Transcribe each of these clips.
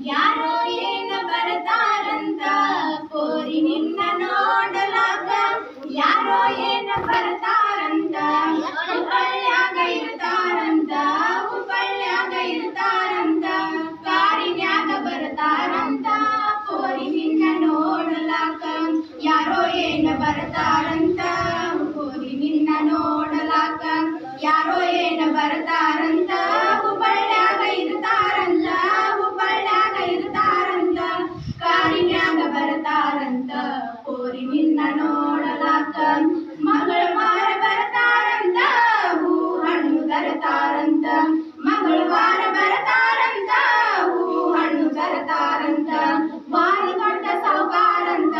ಯಾರೋ ಏನ ಬರ್ತಾರಂತ ಕೋರಿ ನಿನ್ನ ನೋಡಲಾಕ ಯಾರೋ ಏನ ಬರ್ತಾರಂತ ಹುಬ್ಬಳ್ಳ್ಯಾಗ ಇರ್ತಾರಂತ ಹುಬ್ಬಳ್ಳ್ಯಾಗ ಇರ್ತಾರಂತ ಕಾರಿನ್ಯಾಗ ಬರ್ತಾರಂತ ಕೋರಿ ನಿನ್ನ ನೋಡಲಾಕ ಯಾರೋ ಏನ ಬರ್ತಾರಂತ ಕೋರಿ ನಿನ್ನ ನೋಡಲಾಕ ಯಾರೋ ಏನ ಬರ್ತಾರಂತ ಹುಬ್ಬಳ್ಳ್ಯಾಗ ಇರ್ತಾರಂತ ಹುಬ್ಬಳ್ಳ್ಯಾಗ ಇರ್ತಾರಂತ ಕಾರಿನ್ಯಾಗ ಬರ್ತಾರಂತ ಕೋರಿ ನಿನ್ನ ನೋಡಲಾಕ ಮಂಗಳವಾರ ಬರ್ತಾರಂತ ಹೂ ಹಣ್ಣು ತರ್ತಾರಂತ ಮಂಗಳವಾರ ಬರ್ತಾರಂತ ಹೂ ಹಣ್ಣು ತರ್ತಾರಂತ ಭಾರಿ ದೊಡ್ಡ ಸಾವುಕಾರಂತ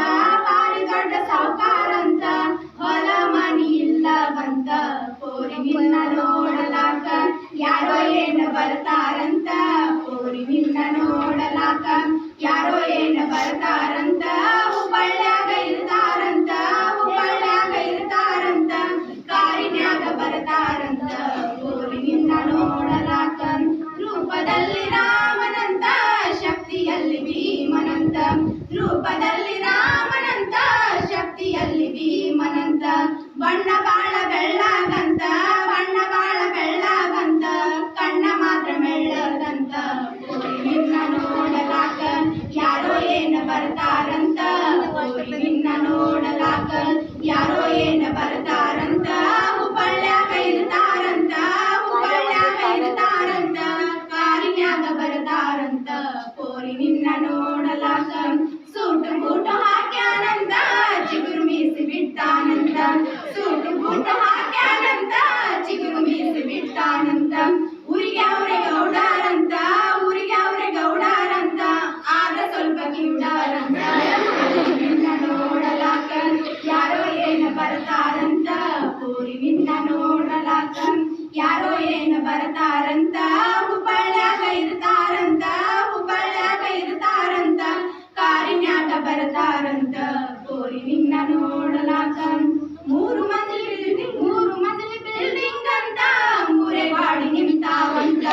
ಭಾರಿ ದೊಡ್ಡ ಸಾವುಕಾರಂತ ಹೊಲ ಮನಿ ಇಲ್ಲವಂತ ಕೋರಿ ನಿನ್ನ ನೋಡಲಾಕ ಯಾರೋ ಏನ ಬರ್ತಾರಂತ ಕೋರಿ ನಿನ್ನ ನೋಡಲಾಕ ಯಾರೋ ಏನ ಬರ್ತಾರಂತ ಹುಬ್ಬಳ್ಳ್ಯಾಗ ಇರ್ತಾರಂತ ಹುಬ್ಬಳ್ಳ್ಯಾಗ ಇರ್ತಾರಂತ ಕಾರಿನ್ಯಾಗ ಬರ್ತಾರಂತ ಕೋರಿ ನಿನ್ನ ನೋಡಲಾಕ ರೂಪದಲ್ಲಿ ರಾಮನಂತ ಶಕ್ತಿಯಲ್ಲಿ ಭೀಮನಂತ ರೂಪದಲ್ಲಿ ರಾಮನಂತ ಶಕ್ತಿಯಲ್ಲಿ ಭೀಮನಂತ ಬಣ್ಣ ಬಾಳ ಬೆಳ್ಳಗಂತ ಬಣ್ಣ ಬಾಳ ಬೆಳ್ಳಗಂತ ಕಣ್ಣ ಮಾತ್ರ ಮೆಳ್ಳಗಂತ ಕೋರಿ ನಿನ್ನ ನೋಡಲಾಕ ಯಾರೋ ಏನ ಬರ್ತಾರಂತ ಕೋರಿ ನಿನ್ನ ನೋಡಲಾಕ ಯಾರೋ ಏನ ಬರ್ತಾರಂತ ಹುಬ್ಬಳ್ಳ್ಯಾಗ ಇರ್ತಾರಂತ ಹುಬ್ಬಳ್ಳ್ಯಾಗ ಇರ್ತಾರಂತ ಕಾರಿನ್ಯಾಗ ಬರ್ತಾರಂತ ಕೋರಿ ನಿನ್ನ ನೋಡಲಾಕ ಸೂಟು ಬೂಟು ಹಾಕ್ಯಾನಂತ ಚಿಗುರು ಮೀಸಿ ಬಿಟ್ಟಾನಂತ ಸೂಟು ಬೂಟು ಹಾಕ್ಯಾನಂತ ಚಿಗುರು ಮೀಸಿ ಬಿಟ್ಟಾನಂತ ಊರಿಗೆ ಅವ್ರೆ ಗೌಡಾರಂತ ಊರಿಗೆ ಅವ್ರೆ ಗೌಡಾರಂತ ಆದ್ರೆ ಸ್ವಲ್ಪ ಕಿವುಡಾರಂತ ನಿನ್ನ ನೋಡಲಾಕ ಯಾರೋ ಏನ ಬರ್ತಾರಂತ ಕೋರಿ ನಿನ್ನ ನೋಡಲಾಕ ಯಾರೋ ಏನ ಬರ್ತಾರಂತ ಹುಬ್ಬಳ್ಳ್ಯಾಗ ಇರ್ತಾರಂತ ಹುಬ್ಬಳ್ಳ್ಯಾಗ ಇರ್ತಾರಂತ ಕಾರಿನ್ಯಾಗ ಬರ್ತಾರಂತ ಕೋರಿ ನಿನ್ನ ನೋಡಲಾಕ ಮೂರು ಮಜಲಿ ಬಿಲ್ಡಿಂಗ್ ಅಂತ ಮೂರೇ ಬಾಡಿ ನಿಂತಾವಂತ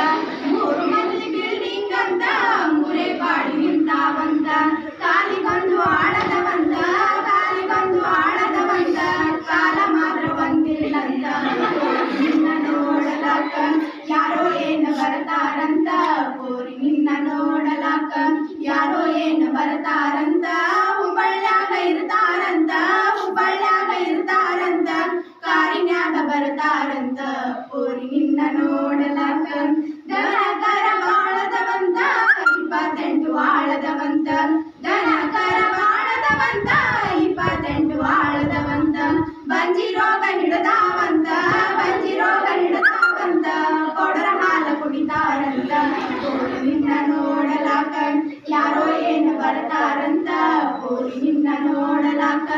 ಮೂರು ಮಜಲಿ ಬಿಲ್ಡಿಂಗ್ ಅಂತ ಮೂರೇ ಬಾಡಿ ನಿಂತಾವಂತ ಕಾಲಿಗೊಂದು ಆಳದವಂತ ಕಾಲಿಗೊಂದು ಆಳದವಂತ ಕಾಲ ಮಾತ್ರ ಬಂದಿಲ್ಲಂತ ನಿನ್ನ ನೋಡಲಾಕ ಯಾರೋ ಏನ ಬರ್ತಾರಂತ ಕೋರಿ ನಿನ್ನ ನೋಡಲಾಕ ಯಾರೋ ಏನ ಬರ್ತಾರಂತ ಹುಬ್ಬಳ್ಳ್ಯಾಗ ಇರ್ತಾರಂತ ಹುಬ್ಬಳ್ಳ್ಯಾಗ ಇರ್ತಾರಂತ ಕಾರಿನ್ಯಾಗ ಬರ್ತಾರಂತ ಕೋರಿ ನಿನ್ನ ನೋಡಲಾಕ ದನ ಕರ ಬಾಳದವಂತ 28 ಆಳದವಂತ ದನ ಕರ ಬಾಳದವಂತ 28 ಆಳದವಂತ ಬಂಜಿ ರೋಗ ಹಿಡದಾವಂತ ಬಂಜಿ ರೋಗ ಹಿಡದಾವಂತ ಕೊಡರ ಹಾಲ ಕುಡಿತಾರಂತ ಕೋರಿ ನಿನ್ನ ನೋಡಲಾಕ ಯಾರೋ ಏನ ಬರ್ತಾರಂತ ಕೋರಿ ನಿನ್ನ ನೋಡಲಾಕ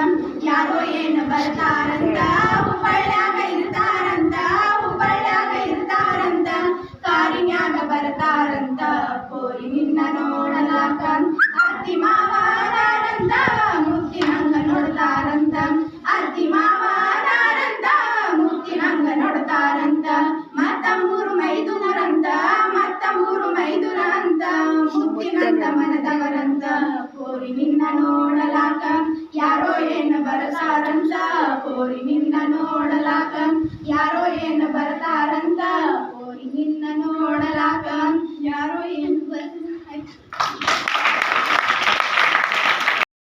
ಯಾರೋ ಏನ ಬರ್ತಾರಂತ ಹುಬ್ಬಳ್ಳ್ಯಾಗ ಇರ್ತಾರಂತ ಹುಬ್ಬಳ್ಳ್ಯಾಗ ಇರ್ತಾರಂತ ಕಾರಿನ್ಯಾಗ ಬರ್ತಾರಂತ ಕೋರಿ ನಿನ್ನ ನೋಡಲಾಕ ಅತ್ತಿ ಮಾವದಾರಂತ ಮುತ್ತಿನಂಗ ನೋಡ್ತಾರಂತ ಅತ್ತಿ ಮಾವದಾರಂತ ಮುತ್ತಿನಂಗ ನೋಡ್ತಾರಂತ ಮತ್ತ ಮೂರು ಮೈದುನರಂತ ಮತ್ತ ಮೂರು ಮೈದುನರಂತ ಮುತ್ತಿನಂತ ಮನದವರಂತ ಕೋರಿ ನಿನ್ನ ನೋಡಲಾಕ ಯಾರೋ ಏನ ಬರ್ತಾರಂತ ಕೋರಿ ನಿನ್ನ ನೋಡಲಾಕ ಯಾರೋ ಏನ ಬರ್ತಾರಂತ